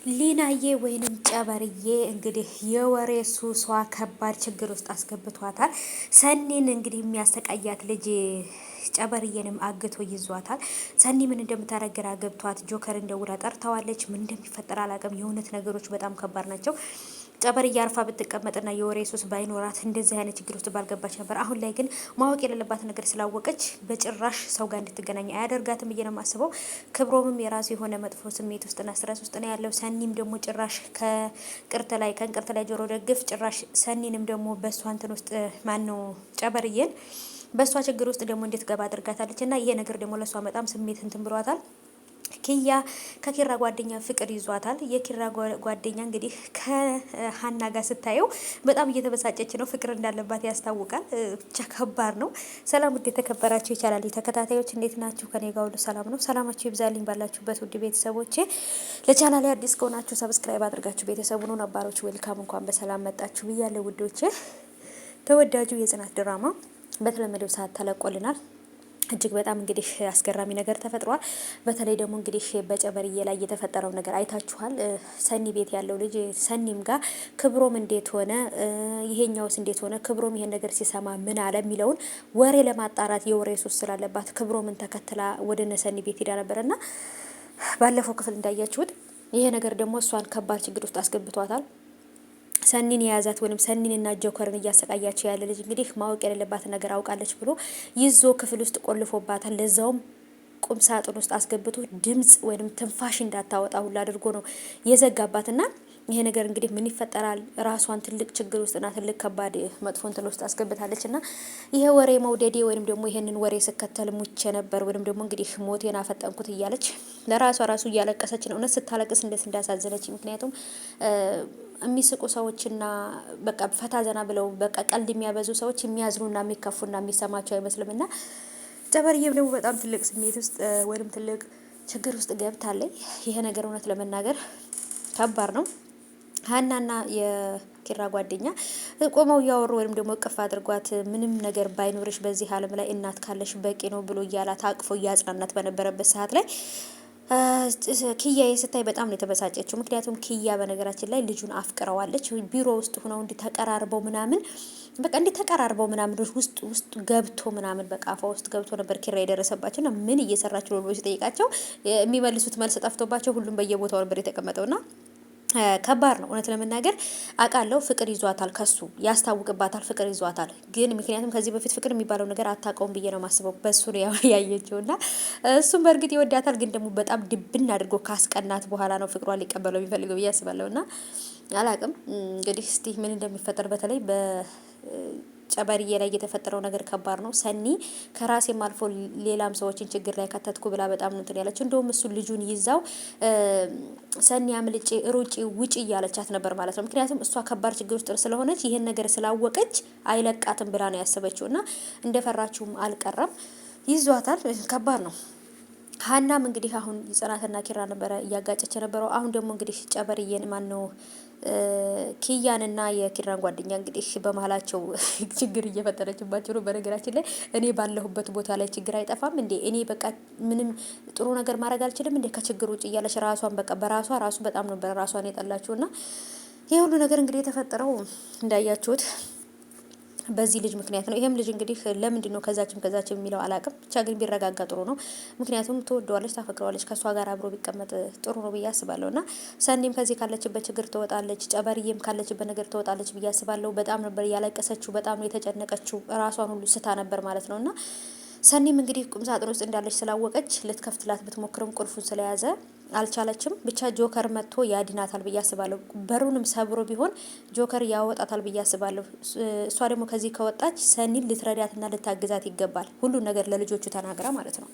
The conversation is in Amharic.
ሊናዬ ወይንም ጨበርዬ እንግዲህ የወሬ ሱሷ ከባድ ችግር ውስጥ አስገብቷታል። ሰኒን እንግዲህ የሚያሰቃያት ልጅ ጨበርዬንም አግቶ ይዟታል። ሰኒ ምን እንደምታረግ ግራ ገብቷት ጆከር እንደውላ ጠርተዋለች። ምን እንደሚፈጠር አላውቅም። የእውነት ነገሮች በጣም ከባድ ናቸው። ጨበርዬ አርፋ ብትቀመጥና የወሬ ሱስ ባይኖራት እንደዚህ አይነት ችግር ውስጥ ባልገባች ነበር። አሁን ላይ ግን ማወቅ የሌለባት ነገር ስላወቀች በጭራሽ ሰው ጋር እንድትገናኝ አያደርጋትም ብዬ ነው የማስበው። ክብሮምም የራሱ የሆነ መጥፎ ስሜት ውስጥና ስትረስ ውስጥ ነው ያለው። ሰኒም ደግሞ ጭራሽ ከእንቅርት ላይ ጆሮ ደግፍ ጭራሽ ሰኒንም ደግሞ በእሷ እንትን ውስጥ ማን ነው ጨበርዬን በእሷ ችግር ውስጥ ደግሞ እንዴት ገባ አድርጋታለች። እና ይሄ ነገር ደግሞ ለእሷ በጣም ስሜት እንትን ብሏታል። ኪያ ከኪራ ጓደኛ ፍቅር ይዟታል። የኪራ ጓደኛ እንግዲህ ከሀና ጋር ስታየው በጣም እየተበሳጨች ነው። ፍቅር እንዳለባት ያስታውቃል። ብቻ ከባድ ነው። ሰላም ውድ የተከበራችሁ ይቻላል ተከታታዮች እንዴት ናችሁ? ከኔ ጋር ሁሉ ሰላም ነው። ሰላማችሁ ይብዛልኝ ባላችሁበት ውድ ቤተሰቦቼ። ለቻናሌ አዲስ ከሆናችሁ ሰብስክራይብ አድርጋችሁ ቤተሰቡን ነባሮች ዌልካም እንኳን በሰላም መጣችሁ ብያለሁ ውዶቼ። ተወዳጁ የጽናት ድራማ በተለመደው ሰዓት ተለቆልናል። እጅግ በጣም እንግዲህ አስገራሚ ነገር ተፈጥሯል። በተለይ ደግሞ እንግዲህ በጨበርዬ ላይ የተፈጠረው ነገር አይታችኋል። ሰኒ ቤት ያለው ልጅ ሰኒም ጋር ክብሮም እንዴት ሆነ፣ ይሄኛውስ እንዴት ሆነ፣ ክብሮም ይሄን ነገር ሲሰማ ምን አለ የሚለውን ወሬ ለማጣራት የወሬ ሱስ ስላለባት ክብሮምን ተከትላ ወደ ሰኒ ቤት ሄዳ ነበርና ባለፈው ክፍል እንዳያችሁት ይሄ ነገር ደግሞ እሷን ከባድ ችግር ውስጥ አስገብቷታል። ሰኒን የያዛት ወይም ሰኒንና ጆከርን እያሰቃያቸው ያለ ልጅ እንግዲህ ማወቅ የሌለባት ነገር አውቃለች ብሎ ይዞ ክፍል ውስጥ ቆልፎባታል። ለዛውም ቁም ሳጥን ውስጥ አስገብቶ ድምጽ ወይም ትንፋሽ እንዳታወጣ ሁሉ አድርጎ ነው የዘጋባትና ይሄ ነገር እንግዲህ ምን ይፈጠራል? ራሷን ትልቅ ችግር ውስጥና ትልቅ ከባድ መጥፎ እንትን ውስጥ አስገብታለች። እና ይሄ ወሬ መውደዴ ወይም ደግሞ ይሄንን ወሬ ስከተል ሙቼ ነበር ወይም ደግሞ እንግዲህ ሞቴን አፈጠንኩት እያለች ለራሷ ራሱ እያለቀሰች ነው። እውነት ስታለቅስ እንዴት እንዳሳዘነች። ምክንያቱም የሚስቁ ሰዎችና በቃ ፈታ ዘና ብለው በቃ ቀልድ የሚያበዙ ሰዎች የሚያዝኑና የሚከፉና የሚሰማቸው አይመስልምና ጨበርዬም ደግሞ በጣም ትልቅ ስሜት ውስጥ ወይም ትልቅ ችግር ውስጥ ገብታለች። ይሄ ነገር እውነት ለመናገር ከባድ ነው። ሀናና የኪራ ጓደኛ ቆመው እያወሩ ወይም ደግሞ እቅፍ አድርጓት ምንም ነገር ባይኖርሽ በዚህ ዓለም ላይ እናት ካለሽ በቂ ነው ብሎ እያላት አቅፎ እያጽናናት በነበረበት ሰዓት ላይ ኪያዬ ስታይ በጣም ነው የተበሳጨችው። ምክንያቱም ኪያ በነገራችን ላይ ልጁን አፍቅረዋለች። ቢሮ ውስጥ ሆነው እንዲተቀራርበው ምናምን በቃ እንዲተቀራርበው ምናምን ውስጥ ገብቶ ምናምን በቃ አፏ ውስጥ ገብቶ ነበር ኪራ የደረሰባቸው። እና ምን እየሰራችሁ ነው ብሎ ሲጠይቃቸው የሚመልሱት መልስ ጠፍቶባቸው ሁሉም በየቦታው ነበር የተቀመጠውና ከባድ ነው እውነት ለመናገር አውቃለሁ። ፍቅር ይዟታል፣ ከሱ ያስታውቅባታል። ፍቅር ይዟታል ግን ምክንያቱም ከዚህ በፊት ፍቅር የሚባለው ነገር አታውቀውም ብዬ ነው ማስበው። በሱ ነው ያየችውና እሱም በእርግጥ ይወዳታል፣ ግን ደግሞ በጣም ድብን አድርጎ ካስቀናት በኋላ ነው ፍቅሯን ሊቀበለው የሚፈልገው ብዬ አስባለሁና አላውቅም እንግዲህ እስቲ ምን እንደሚፈጠር። በተለይ ጨበርዬ ላይ የተፈጠረው ነገር ከባድ ነው። ሰኒ ከራሴም አልፎ ሌላም ሰዎችን ችግር ላይ ከተትኩ ብላ በጣም ነው እንትን ያለችው። እንደውም እሱ ልጁን ይዛው ሰኒ አምልጬ ሩጪ ውጪ እያለቻት ነበር ማለት ነው። ምክንያቱም እሷ ከባድ ችግር ውስጥ ስለሆነች ይሄን ነገር ስላወቀች አይለቃትም ብላ ነው ያሰበችው። እና እንደፈራችውም አልቀረም፣ ይዟታል። ከባድ ነው። ሀናም እንግዲህ አሁን ጽናትና ኪራ ነበረ እያጋጨች ነበረው። አሁን ደግሞ እንግዲህ ጨበርዬን ማን ነው ኪያንና የኪራን ጓደኛ እንግዲህ በመሀላቸው ችግር እየፈጠረችባቸው ነው። በነገራችን ላይ እኔ ባለሁበት ቦታ ላይ ችግር አይጠፋም እንዴ? እኔ በቃ ምንም ጥሩ ነገር ማድረግ አልችልም እንዴ ከችግር ውጭ እያለች ራሷን በቃ በራሷ ራሱ በጣም ነበር ራሷን የጠላችውና ይሄ ሁሉ ነገር እንግዲህ የተፈጠረው እንዳያችሁት በዚህ ልጅ ምክንያት ነው። ይሄም ልጅ እንግዲህ ለምንድን ነው ከዛችም የሚለው አላቅም። ብቻ ግን ቢረጋጋ ጥሩ ነው። ምክንያቱም ትወደዋለች፣ ታፈቅረዋለች። ከሷ ጋር አብሮ ቢቀመጥ ጥሩ ነው ብዬ አስባለሁና ሰኒም ከዚህ ካለችበት ችግር ትወጣለች፣ ጨበርዬም ካለችበት ነገር ትወጣለች ብዬ አስባለሁ። በጣም ነበር ያለቀሰችው፣ በጣም ነው የተጨነቀችው፣ ራሷን ሁሉ ስታ ነበር ማለት ነውና ሰኒም እንግዲህ ቁም ሳጥን ውስጥ እንዳለች ስላወቀች ልትከፍትላት ብትሞክርም ቁልፉን ስለያዘ አልቻለችም። ብቻ ጆከር መጥቶ ያድናታል ብዬ አስባለሁ። በሩንም ሰብሮ ቢሆን ጆከር ያወጣታል ብዬ አስባለሁ። እሷ ደግሞ ከዚህ ከወጣች ሰኒን ልትረዳትና ልታግዛት ይገባል። ሁሉን ነገር ለልጆቹ ተናግራ ማለት ነው።